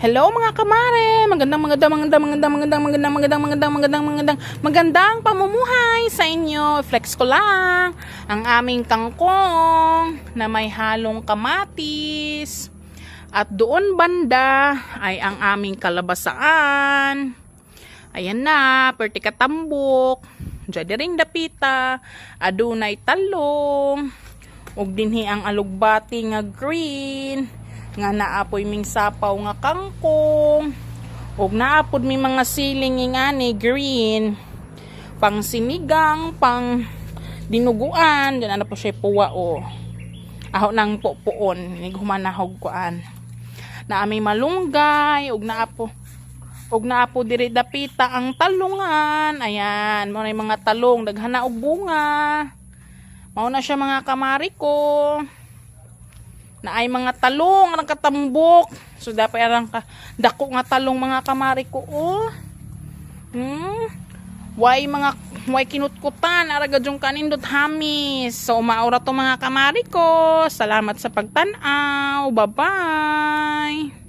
Hello mga kamare, magandang pamumuhay sa inyo. Flex ko lang ang aming kangkong na may halong kamatis. At doon banda ay ang aming kalabasaan. Ayan na, perti katambok. Diyan ring dapita, adunay talong. Ug dinhi ang alugbati nga green. Nga naapoy ming sapaw nga kangkong. Ug naapod mi mga siling nga ni green. Pang sinigang, pang dinuguan. Diyan na po siya puwa o. Aho nang pupuon. Inig humanahog kuan. Na aming malunggay. Ug naapo diri dapita ang talungan. Ayan. Mga mga talong. Daghana og bunga. Mao na siya mga kamari ko. Na ay mga talong ang katambok. So dapat arang dako nga talong mga kamari ko oh. Way kinutkutan ara gadyong kanindot hamis. So maura to mga kamari ko. Salamat sa pagtan-aw. Bye-bye.